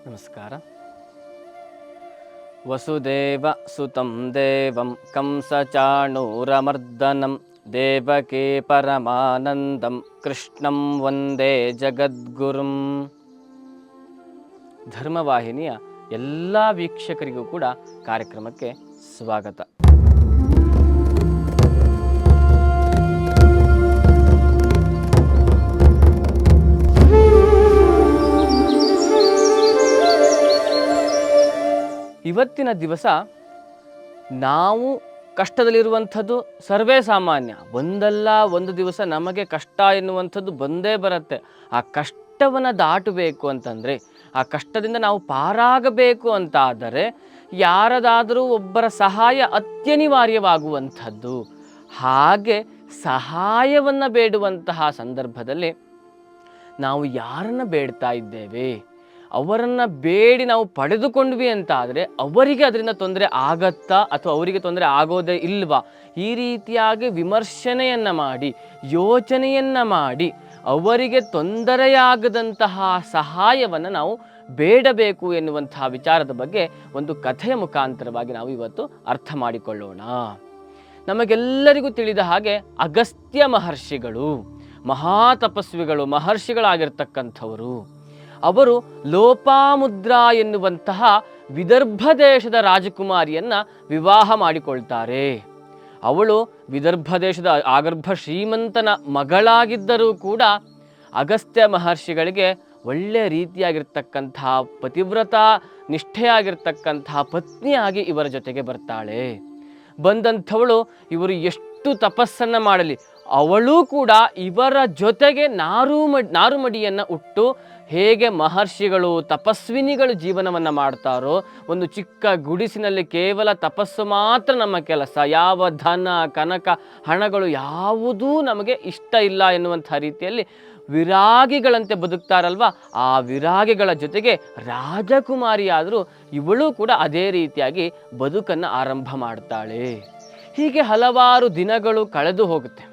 ನಮಸ್ಕಾರ. ವಸುದೇವ ಸುತಂ ದೇವಂ ಕಂಸಚಾಣೂರಮರ್ದನಂ ದೇವಕೀ ಪರಮಾನಂದಂ ಕೃಷ್ಣಂ ವಂದೇ ಜಗದ್ಗುರುಂ. ಧರ್ಮವಾಹಿನಿಯ ಎಲ್ಲ ವೀಕ್ಷಕರಿಗೂ ಕೂಡ ಕಾರ್ಯಕ್ರಮಕ್ಕೆ ಸ್ವಾಗತ. ಇವತ್ತಿನ ದಿವಸ ನಾವು ಕಷ್ಟದಲ್ಲಿರುವಂಥದ್ದು ಸರ್ವೇ ಸಾಮಾನ್ಯ. ಒಂದಲ್ಲ ಒಂದು ದಿವಸ ನಮಗೆ ಕಷ್ಟ ಎನ್ನುವಂಥದ್ದು ಬಂದೇ ಬರುತ್ತೆ. ಆ ಕಷ್ಟವನ್ನು ದಾಟಬೇಕು ಅಂತಂದರೆ, ಆ ಕಷ್ಟದಿಂದ ನಾವು ಪಾರಾಗಬೇಕು ಅಂತಾದರೆ ಯಾರದಾದರೂ ಒಬ್ಬರ ಸಹಾಯ ಅತ್ಯನಿವಾರ್ಯವಾಗುವಂಥದ್ದು. ಹಾಗೆ ಸಹಾಯವನ್ನು ಬೇಡುವಂತಹ ಸಂದರ್ಭದಲ್ಲಿ ನಾವು ಯಾರನ್ನು ಬೇಡ್ತಾ ಇದ್ದೇವೆ, ಅವರನ್ನು ಬೇಡಿ ನಾವು ಪಡೆದುಕೊಂಡ್ವಿ ಅಂತ ಆದರೆ ಅವರಿಗೆ ಅದರಿಂದ ತೊಂದರೆ ಆಗತ್ತಾ ಅಥವಾ ಅವರಿಗೆ ತೊಂದರೆ ಆಗೋದೇ ಇಲ್ವಾ, ಈ ರೀತಿಯಾಗಿ ವಿಮರ್ಶನೆಯನ್ನು ಮಾಡಿ ಯೋಚನೆಯನ್ನು ಮಾಡಿ ಅವರಿಗೆ ತೊಂದರೆಯಾಗದಂತಹ ಸಹಾಯವನ್ನು ನಾವು ಬೇಡಬೇಕು ಎನ್ನುವಂತಹ ವಿಚಾರದ ಬಗ್ಗೆ ಒಂದು ಕಥೆಯ ಮುಖಾಂತರವಾಗಿ ನಾವು ಇವತ್ತು ಅರ್ಥ ಮಾಡಿಕೊಳ್ಳೋಣ. ನಮಗೆಲ್ಲರಿಗೂ ತಿಳಿದ ಹಾಗೆ ಅಗಸ್ತ್ಯ ಮಹರ್ಷಿಗಳು ಮಹಾತಪಸ್ವಿಗಳು, ಮಹರ್ಷಿಗಳಾಗಿರ್ತಕ್ಕಂಥವರು. ಅವರು ಲೋಪಾಮುದ್ರಾ ಎನ್ನುವಂತಹ ವಿದರ್ಭ ದೇಶದ ರಾಜಕುಮಾರಿಯನ್ನು ವಿವಾಹ ಮಾಡಿಕೊಳ್ತಾರೆ. ಅವಳು ವಿದರ್ಭ ದೇಶದ ಆಗರ್ಭ ಶ್ರೀಮಂತನ ಮಗಳಾಗಿದ್ದರೂ ಕೂಡ ಅಗಸ್ತ್ಯ ಮಹರ್ಷಿಗಳಿಗೆ ಒಳ್ಳೆ ರೀತಿಯಾಗಿರ್ತಕ್ಕಂತಹ ಪತಿವ್ರತ ನಿಷ್ಠೆಯಾಗಿರ್ತಕ್ಕಂತಹ ಪತ್ನಿಯಾಗಿ ಇವರ ಜೊತೆಗೆ ಬರ್ತಾಳೆ. ಬಂದಂಥವಳು ಇವರು ಎಷ್ಟು ತಪಸ್ಸನ್ನು ಮಾಡಲಿ, ಅವಳೂ ಕೂಡ ಇವರ ಜೊತೆಗೆ ನಾರುಮಡಿಯನ್ನು ಉಟ್ಟು ಹೇಗೆ ಮಹರ್ಷಿಗಳು ತಪಸ್ವಿನಿಗಳು ಜೀವನವನ್ನು ಮಾಡ್ತಾರೋ, ಒಂದು ಚಿಕ್ಕ ಗುಡಿಸಿನಲ್ಲಿ ಕೇವಲ ತಪಸ್ಸು ಮಾತ್ರ ನಮ್ಮ ಕೆಲಸ, ಯಾವ ಧನ ಕನಕ ಹಣಗಳು ಯಾವುದೂ ನಮಗೆ ಇಷ್ಟ ಇಲ್ಲ ಎನ್ನುವಂಥ ರೀತಿಯಲ್ಲಿ ವಿರಾಗಿಗಳಂತೆ ಬದುಕ್ತಾರಲ್ವ, ಆ ವಿರಾಗಿಗಳ ಜೊತೆಗೆ ರಾಜಕುಮಾರಿಯಾದರೂ ಇವಳು ಕೂಡ ಅದೇ ರೀತಿಯಾಗಿ ಬದುಕನ್ನು ಆರಂಭ ಮಾಡ್ತಾಳೆ. ಹೀಗೆ ಹಲವಾರು ದಿನಗಳು ಕಳೆದು ಹೋಗುತ್ತೆ.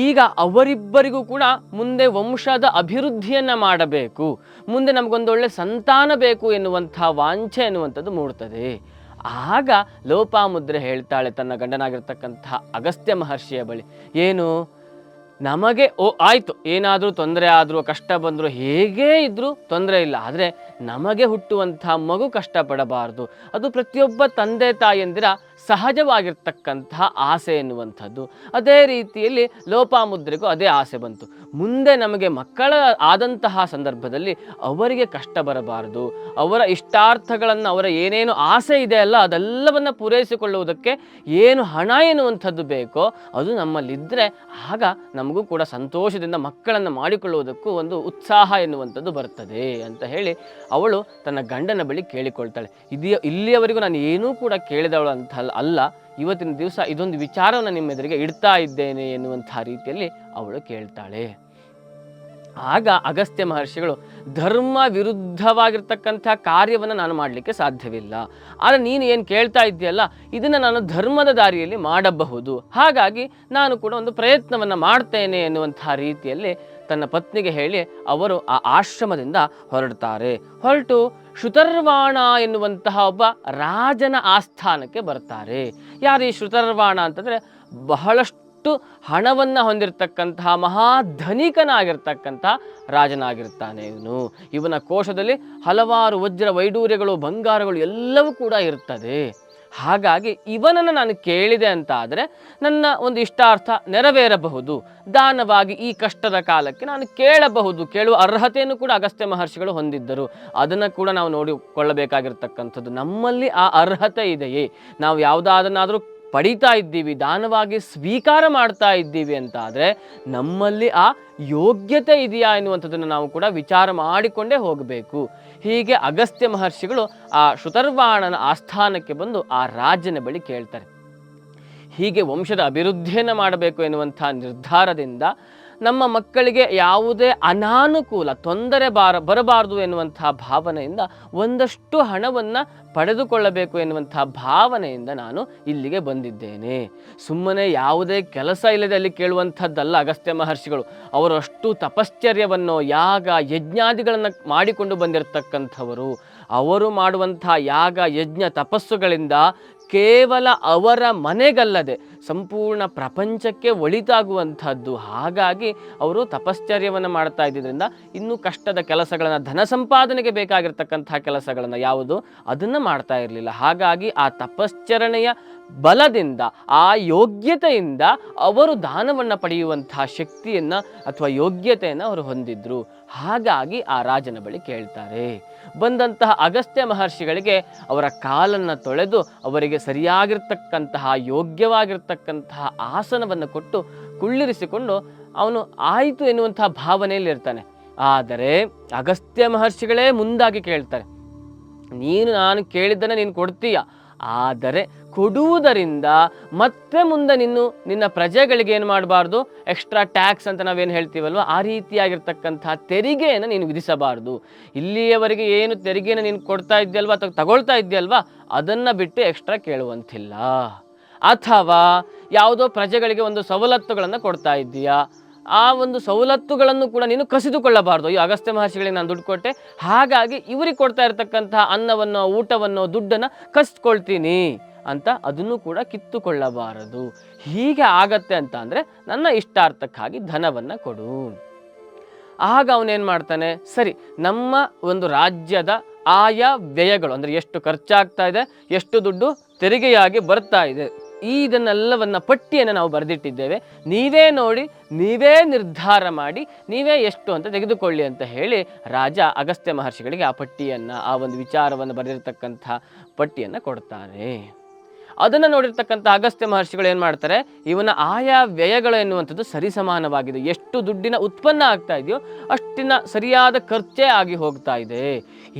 ಈಗ ಅವರಿಬ್ಬರಿಗೂ ಕೂಡ ಮುಂದೆ ವಂಶದ ಅಭಿವೃದ್ಧಿಯನ್ನು ಮಾಡಬೇಕು, ಮುಂದೆ ನಮಗೊಂದೊಳ್ಳೆ ಸಂತಾನ ಬೇಕು ಎನ್ನುವಂಥ ವಾಂಛೆ ಎನ್ನುವಂಥದ್ದು ಮೂಡ್ತದೆ. ಆಗ ಲೋಪಾಮುದ್ರೆ ಹೇಳ್ತಾಳೆ ತನ್ನ ಗಂಡನಾಗಿರ್ತಕ್ಕಂತಹ ಅಗಸ್ತ್ಯ ಮಹರ್ಷಿಯ ಬಳಿ, ಏನು ನಮಗೆ ಆಯಿತು, ಏನಾದರೂ ತೊಂದರೆ ಆದರೂ ಕಷ್ಟ ಬಂದರೂ ಹೇಗೇ ಇದ್ದರೂ ತೊಂದರೆ ಇಲ್ಲ, ಆದರೆ ನಮಗೆ ಹುಟ್ಟುವಂಥ ಮಗು ಕಷ್ಟಪಡಬಾರ್ದು. ಅದು ಪ್ರತಿಯೊಬ್ಬ ತಂದೆ ತಾಯಿಯಂದಿರ ಸಹಜವಾಗಿರ್ತಕ್ಕಂತಹ ಆಸೆ ಎನ್ನುವಂಥದ್ದು. ಅದೇ ರೀತಿಯಲ್ಲಿ ಲೋಪಾಮುದ್ರೆಗೂ ಅದೇ ಆಸೆ ಬಂತು. ಮುಂದೆ ನಮಗೆ ಮಕ್ಕಳ ಆದಂತಹ ಸಂದರ್ಭದಲ್ಲಿ ಅವರಿಗೆ ಕಷ್ಟ ಬರಬಾರದು, ಅವರ ಇಷ್ಟಾರ್ಥಗಳನ್ನು, ಅವರ ಏನೇನು ಆಸೆ ಇದೆ ಅಲ್ಲ ಅದೆಲ್ಲವನ್ನು ಪೂರೈಸಿಕೊಳ್ಳುವುದಕ್ಕೆ ಏನು ಹಣ ಎನ್ನುವಂಥದ್ದು ಬೇಕೋ ಅದು ನಮ್ಮಲ್ಲಿದ್ದರೆ ಆಗ ನಮಗೂ ಕೂಡ ಸಂತೋಷದಿಂದ ಮಕ್ಕಳನ್ನು ಮಾಡಿಕೊಳ್ಳುವುದಕ್ಕೂ ಒಂದು ಉತ್ಸಾಹ ಎನ್ನುವಂಥದ್ದು ಬರ್ತದೆ ಅಂತ ಹೇಳಿ ಅವಳು ತನ್ನ ಗಂಡನ ಬಳಿ ಕೇಳಿಕೊಳ್ತಾಳೆ. ಇಲ್ಲಿಯವರೆಗೂ ನಾನು ಏನೂ ಕೂಡ ಕೇಳಿದವಳು ಅಂತ ಅಲ್ಲ, ಇವತ್ತಿನ ದಿವಸ ಇದೊಂದು ವಿಚಾರವನ್ನು ನಿಮ್ಮ ಎದುರಿಗೆ ಇಡ್ತಾ ಇದ್ದೇನೆ ಎನ್ನುವಂಥ ರೀತಿಯಲ್ಲಿ ಅವಳು ಕೇಳ್ತಾಳೆ. ಆಗ ಅಗಸ್ತ್ಯ ಮಹರ್ಷಿಗಳು, ಧರ್ಮ ವಿರುದ್ಧವಾಗಿರ್ತಕ್ಕಂಥ ಕಾರ್ಯವನ್ನು ನಾನು ಮಾಡಲಿಕ್ಕೆ ಸಾಧ್ಯವಿಲ್ಲ, ಆದರೆ ನೀನು ಏನು ಕೇಳ್ತಾ ಇದ್ದೀಯಲ್ಲ ಇದನ್ನು ನಾನು ಧರ್ಮದ ದಾರಿಯಲ್ಲಿ ಮಾಡಬಹುದು, ಹಾಗಾಗಿ ನಾನು ಕೂಡ ಒಂದು ಪ್ರಯತ್ನವನ್ನು ಮಾಡ್ತೇನೆ ಎನ್ನುವಂಥ ರೀತಿಯಲ್ಲಿ ತನ್ನ ಪತ್ನಿಗೆ ಹೇಳಿ ಅವರು ಆ ಆಶ್ರಮದಿಂದ ಹೊರಟು ಶ್ರುತರ್ವಾಣ ಎನ್ನುವಂತಹ ಒಬ್ಬ ರಾಜನ ಆಸ್ಥಾನಕ್ಕೆ ಬರ್ತಾರೆ. ಯಾರು ಈ ಶ್ರುತರ್ವಾಣ ಅಂತಂದರೆ ಬಹಳಷ್ಟು ಹಣವನ್ನು ಹೊಂದಿರತಕ್ಕಂತಹ ಮಹಾಧನಿಕನಾಗಿರ್ತಕ್ಕಂತಹ ರಾಜನಾಗಿರ್ತಾನೆ. ಇವನ ಕೋಶದಲ್ಲಿ ಹಲವಾರು ವಜ್ರ ವೈಡೂರ್ಯಗಳು ಬಂಗಾರಗಳು ಎಲ್ಲವೂ ಕೂಡ ಇರ್ತದೆ. ಹಾಗಾಗಿ ಇವನನ್ನು ನಾನು ಕೇಳಿದೆ ಅಂತ ಆದರೆ ನನ್ನ ಒಂದು ಇಷ್ಟಾರ್ಥ ನೆರವೇರಬಹುದು, ದಾನವಾಗಿ ಈ ಕಷ್ಟದ ಕಾಲಕ್ಕೆ ನಾನು ಕೇಳುವ ಅರ್ಹತೆಯನ್ನು ಕೂಡ ಅಗಸ್ತ್ಯ ಮಹರ್ಷಿಗಳು ಹೊಂದಿದ್ದರು. ಅದನ್ನು ಕೂಡ ನಾವು ನೋಡಿಕೊಳ್ಳಬೇಕಾಗಿರ್ತಕ್ಕಂಥದ್ದು, ನಮ್ಮಲ್ಲಿ ಆ ಅರ್ಹತೆ ಇದೆಯೇ, ನಾವು ಯಾವುದಾದನ್ನಾದರೂ ಪಡೀತಾ ಇದ್ದೀವಿ, ದಾನವಾಗಿ ಸ್ವೀಕಾರ ಮಾಡ್ತಾ ಇದ್ದೀವಿ ಅಂತ ಆದರೆ ನಮ್ಮಲ್ಲಿ ಆ ಯೋಗ್ಯತೆ ಇದೆಯಾ ಎನ್ನುವಂಥದ್ದನ್ನು ನಾವು ಕೂಡ ವಿಚಾರ ಮಾಡಿಕೊಂಡೇ ಹೋಗಬೇಕು. ಹೀಗೆ ಅಗಸ್ತ್ಯ ಮಹರ್ಷಿಗಳು ಆ ಶ್ರುತರ್ವಾಣನ ಆಸ್ಥಾನಕ್ಕೆ ಬಂದು ಆ ರಾಜನ ಬಳಿ ಕೇಳ್ತಾರೆ. ಹೀಗೆ ವಂಶದ ಅಭಿವೃದ್ಧಿಯನ್ನು ಮಾಡಬೇಕು ಎನ್ನುವಂಥ ನಿರ್ಧಾರದಿಂದ ನಮ್ಮ ಮಕ್ಕಳಿಗೆ ಯಾವುದೇ ಅನಾನುಕೂಲ ತೊಂದರೆ ಬರಬಾರದು ಎನ್ನುವಂತಹ ಭಾವನೆಯಿಂದ ಒಂದಷ್ಟು ಹಣವನ್ನು ಪಡೆದುಕೊಳ್ಳಬೇಕು ಎನ್ನುವಂತಹ ಭಾವನೆಯಿಂದ ನಾನು ಇಲ್ಲಿಗೆ ಬಂದಿದ್ದೇನೆ. ಸುಮ್ಮನೆ ಯಾವುದೇ ಕೆಲಸ ಇಲ್ಲದೆ ಅಲ್ಲಿ ಕೇಳುವಂಥದ್ದಲ್ಲ ಅಗಸ್ತ್ಯ ಮಹರ್ಷಿಗಳು. ಅವರು ಅಷ್ಟು ತಪಶ್ಚರ್ಯವನ್ನು ಯಾಗ ಯಜ್ಞಾದಿಗಳನ್ನು ಮಾಡಿಕೊಂಡು ಬಂದಿರತಕ್ಕಂಥವರು. ಅವರು ಮಾಡುವಂಥ ಯಾಗ ಯಜ್ಞ ತಪಸ್ಸುಗಳಿಂದ ಕೇವಲ ಅವರ ಮನೆಗಲ್ಲದೆ ಸಂಪೂರ್ಣ ಪ್ರಪಂಚಕ್ಕೆ ಒಳಿತಾಗುವಂಥದ್ದು. ಹಾಗಾಗಿ ಅವರು ತಪಶ್ಚರ್ಯವನ್ನು ಮಾಡ್ತಾ ಇದ್ದಿದ್ದರಿಂದ ಇನ್ನೂ ಕಷ್ಟದ ಕೆಲಸಗಳನ್ನು, ಧನ ಸಂಪಾದನೆಗೆ ಬೇಕಾಗಿರ್ತಕ್ಕಂಥ ಕೆಲಸಗಳನ್ನು ಯಾವುದು ಅದನ್ನು ಮಾಡ್ತಾ ಇರಲಿಲ್ಲ. ಹಾಗಾಗಿ ಆ ತಪಶ್ಚರಣೆಯ ಬಲದಿಂದ, ಆ ಯೋಗ್ಯತೆಯಿಂದ ಅವರು ದಾನವನ್ನು ಪಡೆಯುವಂತಹ ಶಕ್ತಿಯನ್ನು ಅಥವಾ ಯೋಗ್ಯತೆಯನ್ನು ಅವರು ಹೊಂದಿದ್ರು. ಹಾಗಾಗಿ ಆ ರಾಜನ ಬಳಿ ಕೇಳ್ತಾರೆ. ಬಂದಂತಹ ಅಗಸ್ತ್ಯ ಮಹರ್ಷಿಗಳಿಗೆ ಅವರ ಕಾಲನ್ನು ತೊಳೆದು ಅವರಿಗೆ ಸರಿಯಾಗಿರ್ತಕ್ಕಂತಹ ಯೋಗ್ಯವಾಗಿರ್ತಕ್ಕಂತಹ ಆಸನವನ್ನು ಕೊಟ್ಟು ಕುಳ್ಳಿರಿಸಿಕೊಂಡು ಅವನು ಆಯಿತು ಎನ್ನುವಂತಹ ಭಾವನೆಯಲ್ಲಿ ಇರ್ತಾನೆ. ಆದರೆ ಅಗಸ್ತ್ಯ ಮಹರ್ಷಿಗಳೇ ಮುಂದಾಗಿ ಕೇಳ್ತಾರೆ, ನಾನು ಕೇಳಿದ್ದನ್ನು ನೀನು ಕೊಡ್ತೀಯ, ಆದರೆ ಕೊಡುವುದರಿಂದ ಮತ್ತೆ ಮುಂದೆ ನಿನ್ನ ಪ್ರಜೆಗಳಿಗೆ ಏನು ಮಾಡಬಾರ್ದು, ಎಕ್ಸ್ಟ್ರಾ ಟ್ಯಾಕ್ಸ್ ಅಂತ ನಾವೇನು ಹೇಳ್ತೀವಲ್ವ, ಆ ರೀತಿಯಾಗಿರ್ತಕ್ಕಂಥ ತೆರಿಗೆಯನ್ನು ನೀನು ವಿಧಿಸಬಾರ್ದು. ಇಲ್ಲಿಯವರೆಗೆ ಏನು ತೆರಿಗೆಯನ್ನು ನೀನು ಕೊಡ್ತಾ ಇದ್ದೀಯಲ್ವ ಅಥವಾ ತಗೊಳ್ತಾ ಇದೆಯಲ್ವ, ಅದನ್ನು ಬಿಟ್ಟು ಎಕ್ಸ್ಟ್ರಾ ಕೇಳುವಂತಿಲ್ಲ. ಅಥವಾ ಯಾವುದೋ ಪ್ರಜೆಗಳಿಗೆ ಒಂದು ಸವಲತ್ತುಗಳನ್ನು ಕೊಡ್ತಾ ಇದ್ದೀಯಾ, ಆ ಒಂದು ಸವಲತ್ತುಗಳನ್ನು ಕೂಡ ನೀನು ಕಸಿದುಕೊಳ್ಳಬಾರ್ದು. ಅಯ್ಯೋ ಅಗಸ್ತ್ಯ ಮಹರ್ಷಿಗಳಿಗೆ ನಾನು ದುಡ್ಡು ಕೊಟ್ಟೆ, ಹಾಗಾಗಿ ಇವರಿಗೆ ಕೊಡ್ತಾ ಇರತಕ್ಕಂತಹ ಅನ್ನವನ್ನು, ಊಟವನ್ನು, ದುಡ್ಡನ್ನು ಕಸಿದುಕೊಳ್ತೀನಿ ಅಂತ ಅದನ್ನು ಕೂಡ ಕಿತ್ತುಕೊಳ್ಳಬಾರದು. ಹೀಗೆ ಆಗತ್ತೆ ಅಂತ ಅಂದರೆ ನನ್ನ ಇಷ್ಟಾರ್ಥಕ್ಕಾಗಿ ಧನವನ್ನು ಕೊಡು. ಆಗ ಅವನೇನು ಮಾಡ್ತಾನೆ, ಸರಿ ನಮ್ಮ ಒಂದು ರಾಜ್ಯದ ಆಯಾ ವ್ಯಯಗಳು ಅಂದರೆ ಎಷ್ಟು ಖರ್ಚಾಗ್ತಾ ಇದೆ, ಎಷ್ಟು ದುಡ್ಡು ತೆರಿಗೆಯಾಗಿ ಬರ್ತಾ ಇದೆ, ಇದನ್ನೆಲ್ಲವನ್ನು ಪಟ್ಟಿಯನ್ನು ನಾವು ಬರೆದಿಟ್ಟಿದ್ದೇವೆ, ನೀವೇ ನೋಡಿ, ನೀವೇ ನಿರ್ಧಾರ ಮಾಡಿ, ನೀವೇ ಎಷ್ಟು ಅಂತ ತೆಗೆದುಕೊಳ್ಳಿ ಅಂತ ಹೇಳಿ ರಾಜ ಅಗಸ್ತ್ಯ ಮಹರ್ಷಿಗಳಿಗೆ ಆ ಪಟ್ಟಿಯನ್ನು, ಆ ಒಂದು ವಿಚಾರವನ್ನು ಬರೆದಿರ್ತಕ್ಕಂಥ ಪಟ್ಟಿಯನ್ನು ಕೊಡ್ತಾರೆ. ಅದನ್ನು ನೋಡಿರ್ತಕ್ಕಂಥ ಅಗಸ್ತ್ಯ ಮಹರ್ಷಿಗಳು ಏನು ಮಾಡ್ತಾರೆ, ಇವನ ಆಯಾ ವ್ಯಯಗಳು ಎನ್ನುವಂಥದ್ದು ಸರಿಸಮಾನವಾಗಿದೆ, ಎಷ್ಟು ದುಡ್ಡಿನ ಉತ್ಪನ್ನ ಆಗ್ತಾ ಇದೆಯೋ ಅಷ್ಟಿನ ಸರಿಯಾದ ಖರ್ಚೇ ಆಗಿ ಹೋಗ್ತಾ ಇದೆ,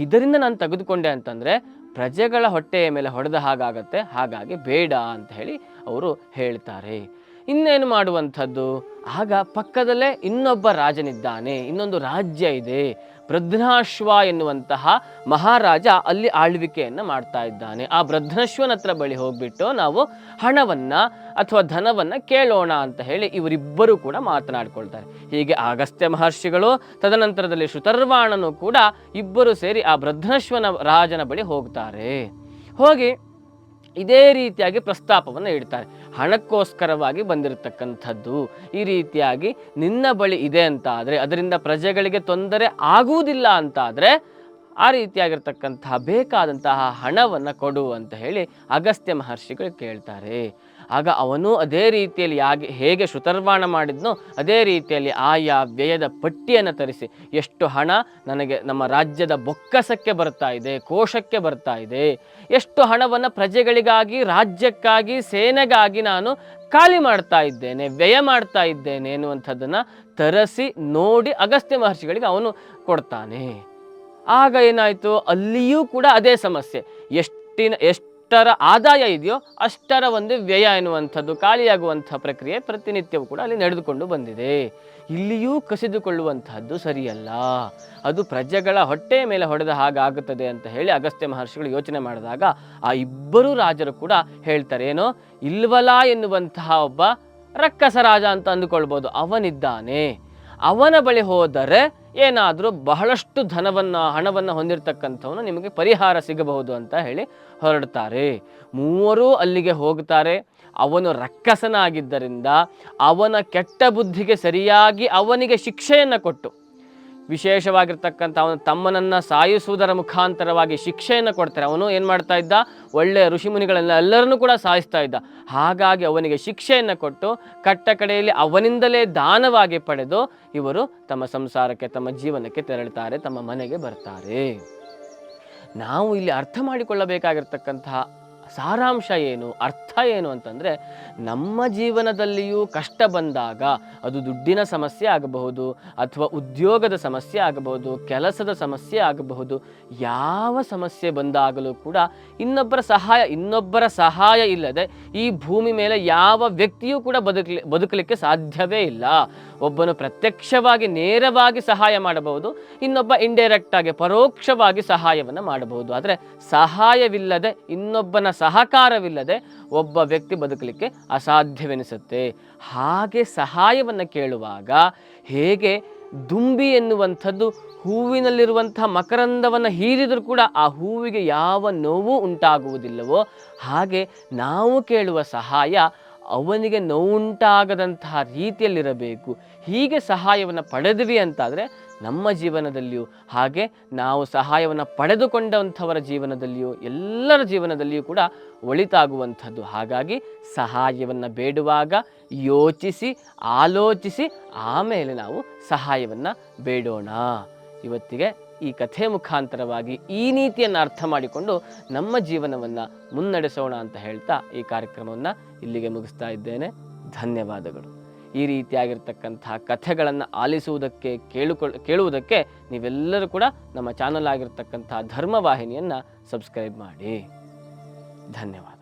ಇದರಿಂದ ನಾನು ತೆಗೆದುಕೊಂಡೆ ಅಂತಂದರೆ ಪ್ರಜೆಗಳ ಹೊಟ್ಟೆಯ ಮೇಲೆ ಹೊಡೆದ ಹಾಗಾಗತ್ತೆ, ಹಾಗಾಗಿ ಬೇಡ ಅಂತ ಹೇಳಿ ಅವರು ಹೇಳ್ತಾರೆ. ಇನ್ನೇನು ಮಾಡುವಂಥದ್ದು, ಆಗ ಪಕ್ಕದಲ್ಲೇ ಇನ್ನೊಬ್ಬ ರಾಜನಿದ್ದಾನೆ, ಇನ್ನೊಂದು ರಾಜ್ಯ ಇದೆ, ಬೃಧ್ನಾಶ್ವ ಎನ್ನುವಂತಹ ಮಹಾರಾಜ ಅಲ್ಲಿ ಆಳ್ವಿಕೆಯನ್ನು ಮಾಡ್ತಾ ಇದ್ದಾನೆ. ಆ ಬೃಧ್ನಶ್ವನ ಹತ್ರ ಬಳಿ ಹೋಗ್ಬಿಟ್ಟು ನಾವು ಹಣವನ್ನು ಅಥವಾ ಧನವನ್ನು ಕೇಳೋಣ ಅಂತ ಹೇಳಿ ಇವರಿಬ್ಬರು ಕೂಡ ಮಾತನಾಡ್ಕೊಳ್ತಾರೆ. ಹೀಗೆ ಅಗಸ್ತ್ಯ ಮಹರ್ಷಿಗಳು ತದನಂತರದಲ್ಲಿ ಶ್ರುತರ್ವಾಣನು ಕೂಡ ಇಬ್ಬರು ಸೇರಿ ಆ ಬೃಧ್ನಶ್ವನ ರಾಜನ ಬಳಿ ಹೋಗ್ತಾರೆ. ಹೋಗಿ ಇದೇ ರೀತಿಯಾಗಿ ಪ್ರಸ್ತಾಪವನ್ನು ಇಡ್ತಾರೆ. ಹಣಕ್ಕೋಸ್ಕರವಾಗಿ ಬಂದಿರತಕ್ಕಂಥದ್ದು, ಈ ರೀತಿಯಾಗಿ ನಿನ್ನ ಬಳಿ ಇದೆ ಅಂತ ಆದರೆ, ಅದರಿಂದ ಪ್ರಜೆಗಳಿಗೆ ತೊಂದರೆ ಆಗುವುದಿಲ್ಲ ಅಂತ ಆದರೆ, ಆ ರೀತಿಯಾಗಿರ್ತಕ್ಕಂತಹ ಬೇಕಾದಂತಹ ಹಣವನ್ನು ಕೊಡು ಅಂತ ಹೇಳಿ ಅಗಸ್ತ್ಯ ಮಹರ್ಷಿಗಳು ಕೇಳ್ತಾರೆ. ಆಗ ಅವನು ಅದೇ ರೀತಿಯಲ್ಲಿ ಹೇಗೆ ಶ್ರುತರ್ವಾಣ ಮಾಡಿದ್ನೋ ಅದೇ ರೀತಿಯಲ್ಲಿ ಆಯಾ ವ್ಯಯದ ಪಟ್ಟಿಯನ್ನು ತರಿಸಿ, ಎಷ್ಟು ಹಣ ನನಗೆ ನಮ್ಮ ರಾಜ್ಯದ ಬೊಕ್ಕಸಕ್ಕೆ ಬರ್ತಾ ಇದೆ, ಕೋಶಕ್ಕೆ ಬರ್ತಾ ಇದೆ, ಎಷ್ಟು ಹಣವನ್ನು ಪ್ರಜೆಗಳಿಗಾಗಿ, ರಾಜ್ಯಕ್ಕಾಗಿ, ಸೇನೆಗಾಗಿ ನಾನು ಖಾಲಿ ಮಾಡ್ತಾ ಇದ್ದೇನೆ, ವ್ಯಯ ಮಾಡ್ತಾ ಇದ್ದೇನೆ ಎನ್ನುವಂಥದ್ದನ್ನು ತರಿಸಿ ನೋಡಿ ಅಗಸ್ತ್ಯ ಮಹರ್ಷಿಗಳಿಗೆ ಅವನು ಕೊಡ್ತಾನೆ. ಆಗ ಏನಾಯಿತು, ಅಲ್ಲಿಯೂ ಕೂಡ ಅದೇ ಸಮಸ್ಯೆ, ಎಷ್ಟರ ಆದಾಯ ಇದೆಯೋ ಅಷ್ಟರ ಒಂದು ವ್ಯಯ ಎನ್ನುವಂಥದ್ದು ಖಾಲಿಯಾಗುವಂಥ ಪ್ರಕ್ರಿಯೆ ಪ್ರತಿನಿತ್ಯವೂ ಕೂಡ ಅಲ್ಲಿ ನಡೆದುಕೊಂಡು ಬಂದಿದೆ. ಇಲ್ಲಿಯೂ ಕಸಿದುಕೊಳ್ಳುವಂತಹದ್ದು ಸರಿಯಲ್ಲ, ಅದು ಪ್ರಜೆಗಳ ಹೊಟ್ಟೆಯ ಮೇಲೆ ಹೊಡೆದ ಹಾಗಾಗುತ್ತದೆ ಅಂತ ಹೇಳಿ ಅಗಸ್ತ್ಯ ಮಹರ್ಷಿಗಳು ಯೋಚನೆ ಮಾಡಿದಾಗ ಆ ಇಬ್ಬರು ರಾಜರು ಕೂಡ ಹೇಳ್ತಾರೆ, ಏನೋ ಇಲ್ವಲ ಎನ್ನುವಂತಹ ಒಬ್ಬ ರಕ್ಕಸ ರಾಜ ಅಂತ ಅಂದುಕೊಳ್ಬೋದು, ಅವನಿದ್ದಾನೆ, ಅವನ ಬಳಿ ಹೋದರೆ ಏನಾದರೂ ಬಹಳಷ್ಟು ಹಣವನ್ನು ಹೊಂದಿರತಕ್ಕಂಥವನು ನಿಮಗೆ ಪರಿಹಾರ ಸಿಗಬಹುದು ಅಂತ ಹೇಳಿ ಹೊರಡ್ತಾರೆ. ಮೂವರೂ ಅಲ್ಲಿಗೆ ಹೋಗ್ತಾರೆ. ಅವನು ರಕ್ಕಸನಾಗಿದ್ದರಿಂದ ಅವನ ಕೆಟ್ಟ ಬುದ್ಧಿಗೆ ಸರಿಯಾಗಿ ಅವನಿಗೆ ಶಿಕ್ಷೆಯನ್ನು ಕೊಟ್ಟು, ವಿಶೇಷವಾಗಿರ್ತಕ್ಕಂಥ ಅವನ ತಮ್ಮನನ್ನು ಸಾಯಿಸುವುದರ ಮುಖಾಂತರವಾಗಿ ಶಿಕ್ಷೆಯನ್ನು ಕೊಡ್ತಾರೆ. ಅವನು ಏನು ಮಾಡ್ತಾ ಇದ್ದ, ಒಳ್ಳೆಯ ಋಷಿಮುನಿಗಳೆಲ್ಲರನ್ನೂ ಕೂಡ ಸಾಯಿಸ್ತಾ ಇದ್ದ. ಹಾಗಾಗಿ ಅವನಿಗೆ ಶಿಕ್ಷೆಯನ್ನು ಕೊಟ್ಟು ಕಟ್ಟ ಕಡೆಯಲ್ಲಿ ಅವನಿಂದಲೇ ದಾನವಾಗಿ ಪಡೆದು ಇವರು ತಮ್ಮ ಸಂಸಾರಕ್ಕೆ, ತಮ್ಮ ಜೀವನಕ್ಕೆ ತೆರಳುತ್ತಾರೆ, ತಮ್ಮ ಮನೆಗೆ ಬರ್ತಾರೆ. ನಾವು ಇಲ್ಲಿ ಅರ್ಥ ಮಾಡಿಕೊಳ್ಳಬೇಕಾಗಿರ್ತಕ್ಕಂತಹ ಸಾರಾಂಶ ಏನು, ಅರ್ಥ ಏನು ಅಂತಂದರೆ, ನಮ್ಮ ಜೀವನದಲ್ಲಿಯೂ ಕಷ್ಟ ಬಂದಾಗ ಅದು ದುಡ್ಡಿನ ಸಮಸ್ಯೆ ಆಗಬಹುದು, ಅಥವಾ ಉದ್ಯೋಗದ ಸಮಸ್ಯೆ ಆಗಬಹುದು, ಕೆಲಸದ ಸಮಸ್ಯೆ ಆಗಬಹುದು, ಯಾವ ಸಮಸ್ಯೆ ಬಂದಾಗಲೂ ಕೂಡ ಇನ್ನೊಬ್ಬರ ಸಹಾಯ ಇಲ್ಲದೆ ಈ ಭೂಮಿ ಮೇಲೆ ಯಾವ ವ್ಯಕ್ತಿಯೂ ಕೂಡ ಬದುಕಲಿಕ್ಕೆ ಸಾಧ್ಯವೇ ಇಲ್ಲ. ಒಬ್ಬನು ಪ್ರತ್ಯಕ್ಷವಾಗಿ ನೇರವಾಗಿ ಸಹಾಯ ಮಾಡಬಹುದು, ಇನ್ನೊಬ್ಬ ಇಂಡೈರೆಕ್ಟ್ ಆಗಿ ಪರೋಕ್ಷವಾಗಿ ಸಹಾಯವನ್ನು ಮಾಡಬಹುದು. ಆದರೆ ಸಹಾಯವಿಲ್ಲದೆ, ಇನ್ನೊಬ್ಬನ ಸಹಕಾರವಿಲ್ಲದೆ ಒಬ್ಬ ವ್ಯಕ್ತಿ ಬದುಕಲಿಕ್ಕೆ ಅಸಾಧ್ಯವೆನಿಸುತ್ತೆ. ಹಾಗೆ ಸಹಾಯವನ್ನು ಕೇಳುವಾಗ ಹೇಗೆ ದುಂಬಿ ಎನ್ನುವಂಥದ್ದು ಹೂವಿನಲ್ಲಿರುವಂತಹ ಮಕರಂದವನ್ನು ಹೀರಿದರೂ ಕೂಡ ಆ ಹೂವಿಗೆ ಯಾವ ನೋವು ಉಂಟಾಗುವುದಿಲ್ಲವೋ, ಹಾಗೆ ನಾವು ಕೇಳುವ ಸಹಾಯ ಅವನಿಗೆ ನೋವುಂಟಾಗದಂತಹ ರೀತಿಯಲ್ಲಿರಬೇಕು. ಹೀಗೆ ಸಹಾಯವನ್ನು ಪಡೆದ್ವಿ ಅಂತಾದರೆ ನಮ್ಮ ಜೀವನದಲ್ಲಿಯೂ, ಹಾಗೆ ನಾವು ಸಹಾಯವನ್ನು ಪಡೆದುಕೊಂಡಂಥವರ ಜೀವನದಲ್ಲಿಯೂ, ಎಲ್ಲರ ಜೀವನದಲ್ಲಿಯೂ ಕೂಡ ಒಳಿತಾಗುವಂಥದ್ದು. ಹಾಗಾಗಿ ಸಹಾಯವನ್ನು ಬೇಡುವಾಗ ಯೋಚಿಸಿ, ಆಲೋಚಿಸಿ ಆಮೇಲೆ ನಾವು ಸಹಾಯವನ್ನು ಬೇಡೋಣ. ಇವತ್ತಿಗೆ ಈ ಕಥೆ ಮುಖಾಂತರವಾಗಿ ಈ ನೀತಿಯನ್ನು ಅರ್ಥ ಮಾಡಿಕೊಂಡು ನಮ್ಮ ಜೀವನವನ್ನು ಮುನ್ನಡೆಸೋಣ ಅಂತ ಹೇಳ್ತಾ ಈ ಕಾರ್ಯಕ್ರಮವನ್ನು ಇಲ್ಲಿಗೆ ಮುಗಿಸ್ತಾ ಇದ್ದೇನೆ. ಧನ್ಯವಾದಗಳು. ಈ ರೀತಿಯಾಗಿರ್ತಕ್ಕಂತಹ ಕಥೆಗಳನ್ನು ಆಲಿಸುವುದಕ್ಕೆ, ಕೇಳುವುದಕ್ಕೆ ನೀವೆಲ್ಲರೂ ಕೂಡ ನಮ್ಮ ಚಾನಲ್ ಆಗಿರ್ತಕ್ಕಂತಹ ಧರ್ಮವಾಹಿನಿಯನ್ನು ಸಬ್ಸ್ಕ್ರೈಬ್ ಮಾಡಿ. ಧನ್ಯವಾದ.